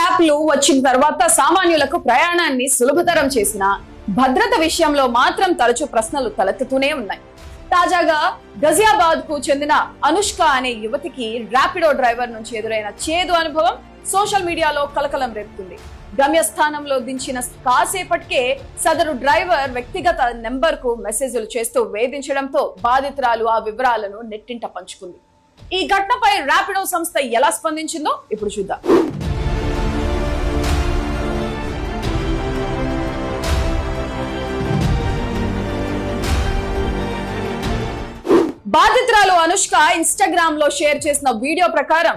యాప్లు వచ్చిన తర్వాత సామాన్యులకు ప్రయాణాన్ని సులభతరం చేసిన భద్రత విషయంలో మాత్రం తరచూ ప్రశ్నలు తలెత్తుతూనే ఉన్నాయి. తాజాగా గజియాబాద్ కు చెందిన అనుష్క అనే యువతికి ర్యాపిడో డ్రైవర్ నుంచి ఎదురైన చేదు అనుభవం సోషల్ మీడియాలో కలకలం రేపుతుంది. గమ్యస్థానంలో దించిన కాసేపటికే సదరు డ్రైవర్ వ్యక్తిగత నెంబర్ కు మెసేజ్లు చేస్తూ వేధించడంతో బాధితురాలు ఆ వివరాలను నెట్టింట పంచుకుంది. ఈ ఘటనపై ర్యాపిడో సంస్థ ఎలా స్పందించిందో ఇప్పుడు చూద్దాం. బాధితురాలు అనుష్క ఇన్స్టాగ్రామ్ లో షేర్ చేసిన వీడియో ప్రకారం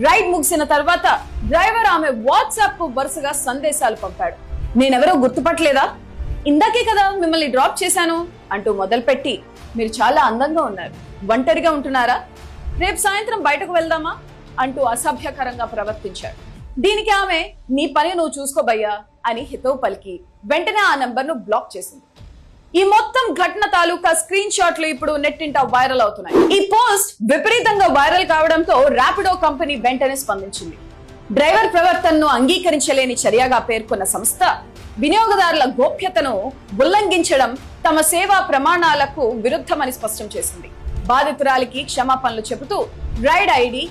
రైడ్ ముగిసిన తర్వాత డ్రైవర్ ఆమె వాట్సాప్ కు వరుసగా సందేశాలు పంపాడు. నేనెవరో గుర్తుపట్టలేదా, ఇందాకే కదా మిమ్మల్ని డ్రాప్ చేశాను అంటూ మొదలుపెట్టి, మీరు చాలా అందంగా ఉన్నారు, ఒంటరిగా ఉంటున్నారా, రేపు సాయంత్రం బయటకు వెళ్దామా అంటూ అసభ్యకరంగా ప్రవర్తించాడు. దీనికి ఆమె నీ పని నువ్వు చూసుకోబయ్యా అని హితవు పలికి వెంటనే ఆ నంబర్ ను బ్లాక్ చేసింది. ఈ మొత్తం ఘటన తాలూకా స్క్రీన్ షాట్లు ఇప్పుడు నెట్టింట వైరల్ అవుతున్నాయి. ఈ పోస్ట్ విపరీతంగా వైరల్ కావడంతో ర్యాపిడో కంపెనీ వెంటనే స్పందించింది. డ్రైవర్ ప్రవర్తనను అంగీకరించలేని చర్యగా పేర్కొన్న సంస్థ వినియోగదారుల గోప్యతను ఉల్లంఘించడం తమ సేవా ప్రమాణాలకు విరుద్ధమని స్పష్టం చేసింది. బాధితురాలికి క్షమాపణలు చెబుతూ రైడ్ ఐడి,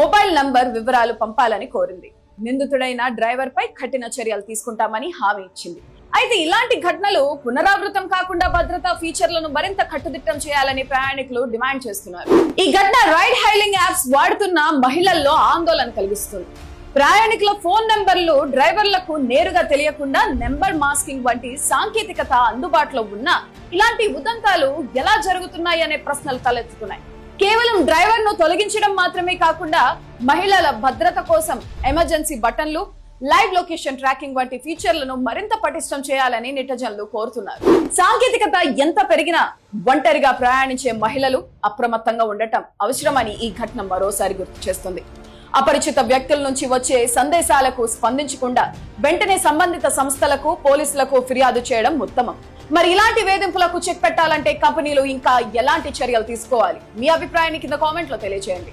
మొబైల్ నంబర్ వివరాలు పంపాలని కోరింది. నిందితుడైన డ్రైవర్ పై కఠిన చర్యలు తీసుకుంటామని హామీ ఇచ్చింది. అయితే ఇలాంటి ఘటనలు పునరావృతం కాకుండా భద్రతా ఫీచర్లను మరింత కట్టుదిట్టం చేయాలని ప్రయాణికులు డిమాండ్ చేస్తున్నారు. ఈ ఘటన రైడ్ హైలింగ్ యాప్స్ వాడుతున్న మహిళల్లో ఆందోళన కలిగిస్తుంది. ప్రయాణికుల ఫోన్ నంబర్లు డ్రైవర్లకు నేరుగా తెలియకుండా నెంబర్ మాస్కింగ్ వంటి సాంకేతికత అందుబాటులో ఉన్నా ఇలాంటి ఉదంతాలు ఎలా జరుగుతున్నాయి అనే ప్రశ్నలు తలెత్తుతున్నాయి. కేవలం డ్రైవర్ ను తొలగించడం మాత్రమే కాకుండా మహిళల భద్రత కోసం ఎమర్జెన్సీ బటన్లు, లైవ్ లొకేషన్ ట్రాకింగ్ వంటి ఫీచర్లను మరింత పటిష్టం చేయాలని నెటిజన్లు కోరుతున్నారు. సాంకేతికత ఎంత పెరిగినా ఒంటరిగా ప్రయాణించే మహిళలు అప్రమత్తంగా ఉండటం అవసరమని ఈ ఘటన మరోసారి గుర్తు చేస్తుంది. అపరిచిత వ్యక్తుల నుంచి వచ్చే సందేశాలకు స్పందించకుండా వెంటనే సంబంధిత సంస్థలకు, పోలీసులకు ఫిర్యాదు చేయడం ఉత్తమం. మరి ఇలాంటి వేధింపులకు చెక్ పెట్టాలంటే కంపెనీలు ఇంకా ఎలాంటి చర్యలు తీసుకోవాలి? మీ అభిప్రాయాన్ని కింద కామెంట్ లో తెలియజేయండి.